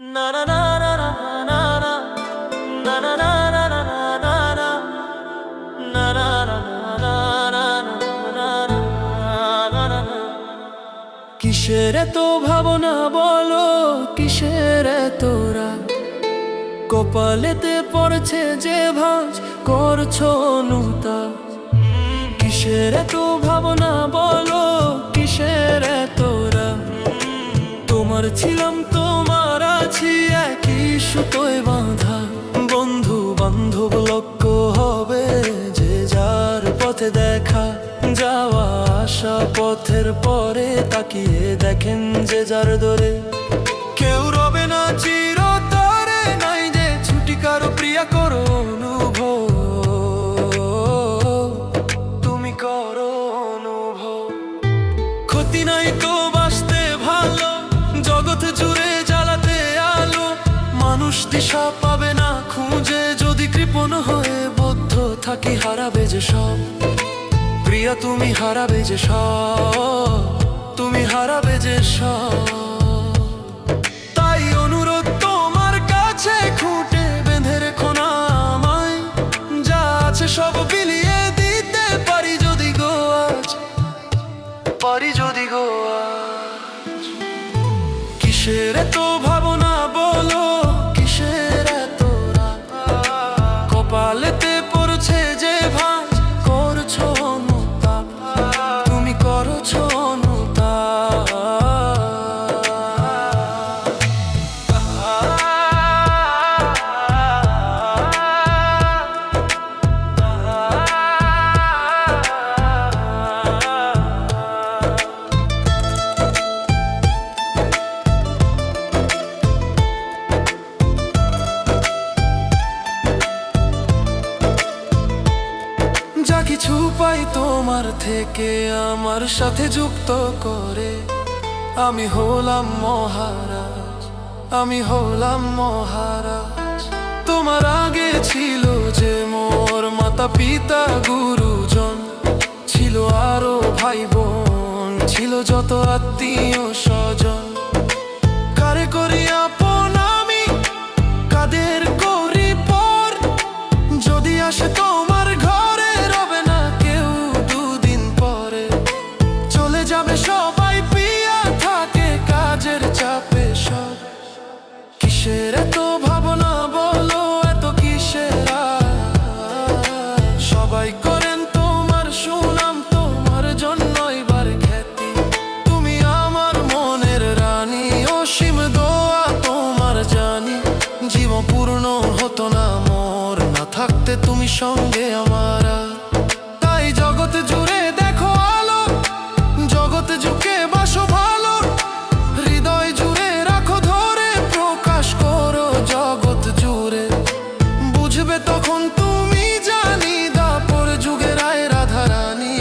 না না না না না না না না না না না না না না না না না না না। কিসের এত ভাবনা বলো, কিসের এত রাগ? কপালেতে পড়ছে যে ভাঁজ, করছো অনুতাপ। কিসের এত ভাবনা বলো, কিসের এত রাগ? তোমার ছিলাম, তোমার আছি, একই সুতোয় বাঁধা। বন্ধু বান্ধব লক্ষ্য হবে যে যার পথে দেখা। যাওয়া আসা পথের পরে তাকিয়ে দেখেন যে যার দরে। কেউ রবে না চিরতরে, নাই যে ছুটি কারো প্রিয়া করো অনুভব। তুমি করো অনুভব। ক্ষতি নাই তো বাঁচতে ভালো, জগৎ জুড়ে জ্বালাতে আলো। মানুষ দিশা পাবে না খুঁজে, যদি কৃপণ হয়ে বদ্ধ থাকি। হারাবে যে সব প্রিয়া, তুমি হারাবে যে সব, তুমি হারাবে যে সব। তাই অনুরোধ তোমার কাছে, খুঁটে বেঁধে রেখো না আমায়। যা আছে সব বিলিয়ে দিতে পারি যদি গো আজ, পারি যদি গো আজ। কিসের এত ভাবনা বলো, কিসের এত রাগ? কপালেতে পড়ছে যে ভাঁজ, করছো অনুতাপ। তুমি করছো অনুতাপ। যা কিছু পাই তোমার থেকে, আমার সাথে যুক্ত করে। আমি হলাম মহারাজ, আমি হলাম মহারাজ। তোমার আগে ছিল যে মোর মাতা পিতা গুরুজন, ছিল আরো ভাই বোন, ছিল যত আত্মীয় স্বজন। কারে করি আপন আমি, কাদের করি পর? যদি আসে তোমার ঘরে, রবে না কেউ দুদিন পরে। চলে যাবে সবাই, পিয়া থাকে কাজের চাপে সব। কিসের এত ভাবনা বলো, এত কিসের আশ? সবাই করেন তোমার সুনাম, তোমার জন্যই বার খ্যাতি। তুমি আমার মনের রানী, অসীম দোয়া তোমার জানি। জীবন পূর্ণ হতো না মোর, না থাকতে তুমি সঙ্গে আমার। তাই জগৎ জুড়ে দেখো আলো, জগৎ ঝুঁকে বাসো ভালো। হৃদয় জুড়ে রাখো ধরে, প্রকাশ করো জগৎ জুড়ে। বুঝবে তখন তুমি জানি, দাপর যুগের আয় রাধা রানী।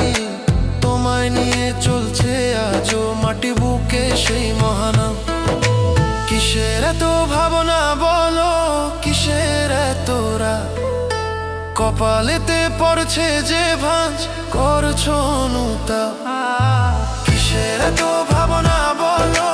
তোমায় নিয়ে চলছে আজও মাটি বুকে সেই মহানাম। কিসের এত ভাবনা বলো, কিসের এত রাগ? কপালেতে পড়ছে যে ভাঁজ, করছো অনুতাপ। কিসের এত ভাবনা বলো।